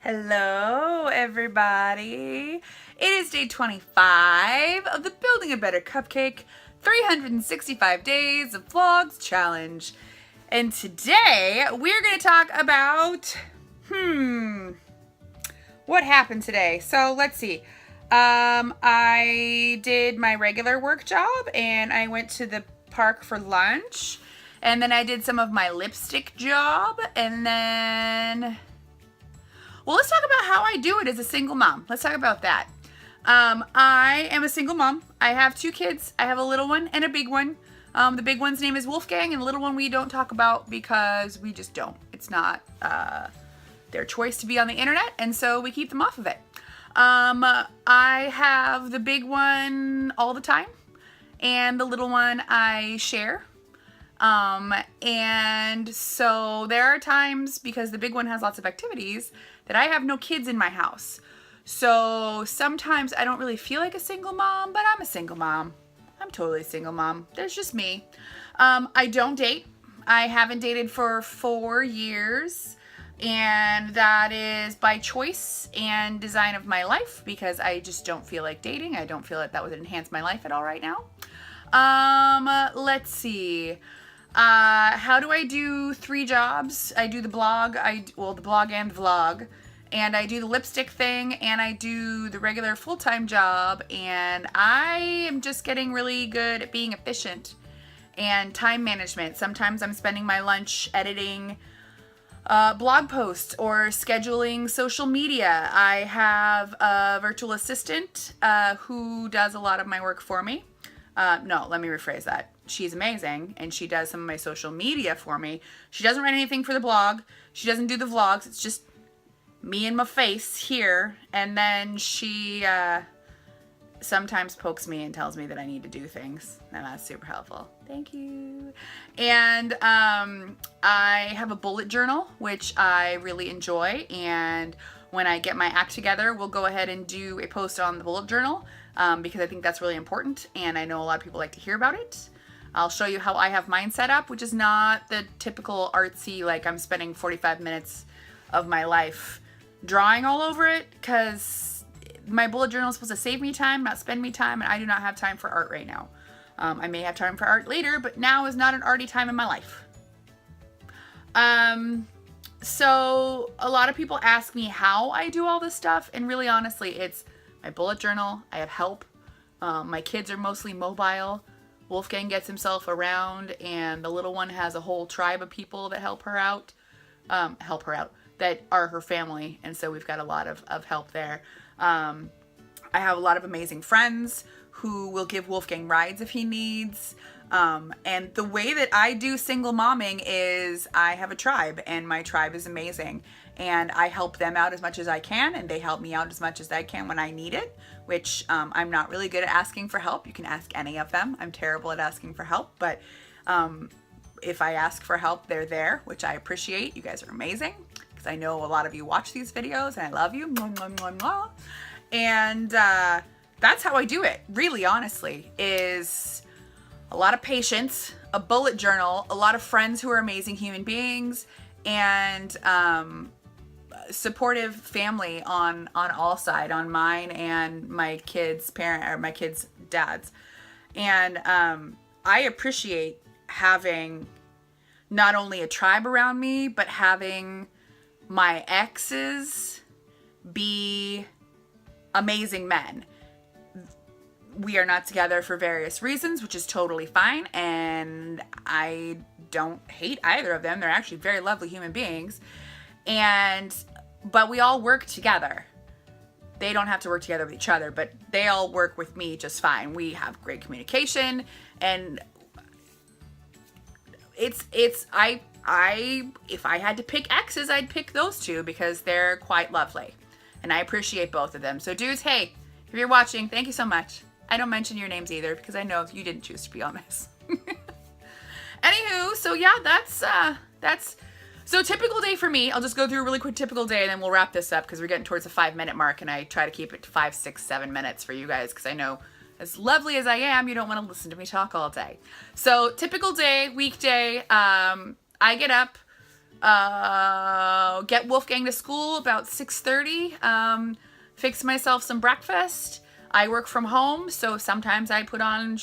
Hello, everybody. It is day 25 of the Building a Better Cupcake 365 Days of Vlogs Challenge. And today we're going to talk about, what happened today? So let's see. I did my regular work job and I went to the park for lunch. And then I did some of my lipstick job and then... Well, let's talk about how I do it as a single mom. Let's talk about that. I am a single mom. I have two kids. I have a little one and a big one. The big one's name is Wolfgang, and the little one we don't talk about because we just don't. It's not their choice to be on the internet, and so we keep them off of it. I have the big one all the time, and the little one I share. And so there are times, because the big one has lots of activities, that I have no kids in my house. So sometimes I don't really feel like a single mom, but I'm a single mom. I'm totally a single mom. There's just me. I don't date. I haven't dated for 4 years, and that is by choice and design of my life because I just don't feel like dating. I don't feel like that would enhance my life at all right now. Let's see. How do I do 3 jobs? I do the blog, the blog and the vlog, and I do the lipstick thing, and I do the regular full-time job, and I am just getting really good at being efficient and time management. Sometimes I'm spending my lunch editing blog posts or scheduling social media. I have a virtual assistant who does a lot of my work for me. No, let me rephrase that. She's amazing, and she does some of my social media for me. She doesn't write anything for the blog. She doesn't do the vlogs. It's just me and my face here, and then she sometimes pokes me and tells me that I need to do things, and that's super helpful. Thank you. And I have a bullet journal, which I really enjoy, and when I get my act together, we'll go ahead and do a post on the bullet journal because I think that's really important, and I know a lot of people like to hear about it. I'll show you how I have mine set up, which is not the typical artsy, like I'm spending 45 minutes of my life drawing all over it, because my bullet journal is supposed to save me time, not spend me time, and I do not have time for art right now. I may have time for art later, but now is not an arty time in my life. So a lot of people ask me how I do all this stuff, and really honestly, it's my bullet journal. I have help. My kids are mostly mobile. Wolfgang gets himself around, and the little one has a whole tribe of people that help her out, that are her family, and so we've got a lot of help there. I have a lot of amazing friends who will give Wolfgang rides if he needs, and the way that I do single momming is I have a tribe, and my tribe is amazing, and I help them out as much as I can, and they help me out as much as I can when I need it, which I'm not really good at asking for help. You can ask any of them. I'm terrible at asking for help, but if I ask for help, they're there, which I appreciate. You guys are amazing, because I know a lot of you watch these videos, and I love you. Mwah, mwah, mwah, mwah. And that's how I do it, really, honestly, is a lot of patience, a bullet journal, a lot of friends who are amazing human beings, and supportive family on all sides, on mine and my kids' my kids' dads. And I appreciate having not only a tribe around me, but having my exes be amazing men. We are not together for various reasons, which is totally fine, and I don't hate either of them. They're actually very lovely human beings, but we all work together. They don't have to work together with each other, but they all work with me just fine. We have great communication, and if I had to pick exes, I'd pick those two because they're quite lovely, and I appreciate both of them. So dudes, hey, if you're watching, thank you so much. I don't mention your names either because I know you didn't choose to be on this. Anywho, so yeah, that's so typical day for me. I'll just go through a really quick typical day and then we'll wrap this up because we're getting towards the 5-minute mark, and I try to keep it to 5, 6, 7 minutes for you guys because I know, as lovely as I am, you don't want to listen to me talk all day. So typical day, weekday, I get up, get Wolfgang to school about 6:30, fix myself some breakfast. I work from home, so sometimes I put on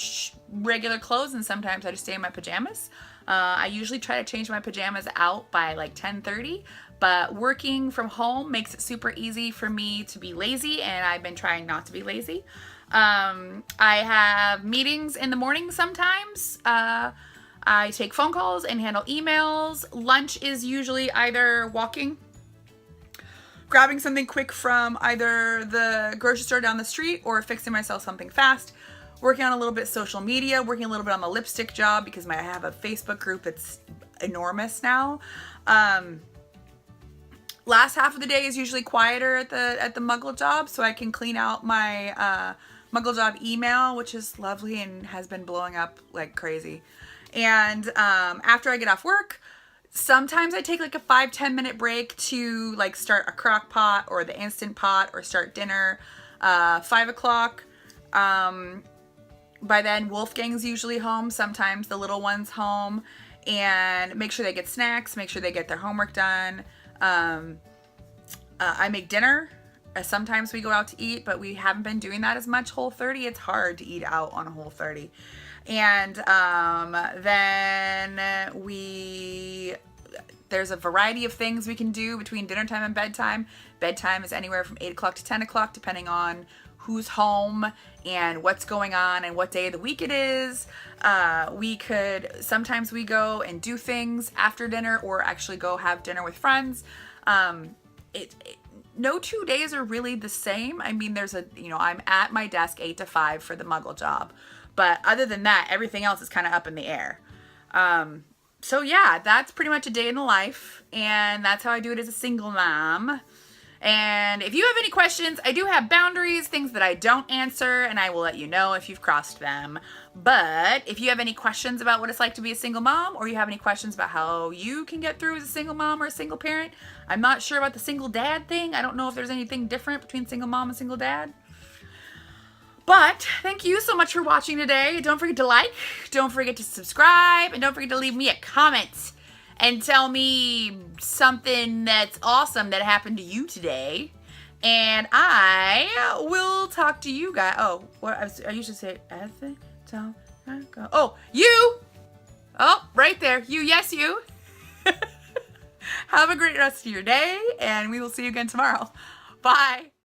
regular clothes and sometimes I just stay in my pajamas. I usually try to change my pajamas out by like 10:30, but working from home makes it super easy for me to be lazy, and I've been trying not to be lazy. I have meetings in the morning sometimes. I take phone calls and handle emails. Lunch is usually either walking, grabbing something quick from either the grocery store down the street, or fixing myself something fast. Working on a little bit of social media, working a little bit on the lipstick job because I have a Facebook group that's enormous now. Last half of the day is usually quieter at the Muggle job, so I can clean out my Muggle job email, which is lovely and has been blowing up like crazy. And after I get off work, sometimes I take like a 5-10 minute break to like start a crock pot or the Instant Pot or start dinner. 5 o'clock. By then Wolfgang's usually home, sometimes the little one's home, and make sure they get snacks, make sure they get their homework done. I make dinner. Sometimes we go out to eat, but we haven't been doing that as much. Whole30, it's hard to eat out on a Whole30. And then there's a variety of things we can do between dinner time and bedtime. Bedtime is anywhere from 8 o'clock to 10 o'clock, depending on who's home and what's going on and what day of the week it is. Sometimes we go and do things after dinner or actually go have dinner with friends. No 2 days are really the same. I mean, I'm at my desk 8 to 5 for the Muggle job. But other than that, everything else is kind of up in the air. So yeah, that's pretty much a day in the life. And that's how I do it as a single mom. And if you have any questions, I do have boundaries, things that I don't answer, and I will let you know if you've crossed them. But if you have any questions about what it's like to be a single mom, or you have any questions about how you can get through as a single mom or a single parent, I'm not sure about the single dad thing. I don't know if there's anything different between single mom and single dad. But thank you so much for watching today. Don't forget to like, don't forget to subscribe, and don't forget to leave me a comment and tell me something that's awesome that happened to you today. And I will talk to you guys. Oh, what I usually say, oh, you. Oh, right there. You, yes, you. Have a great rest of your day, and we will see you again tomorrow. Bye.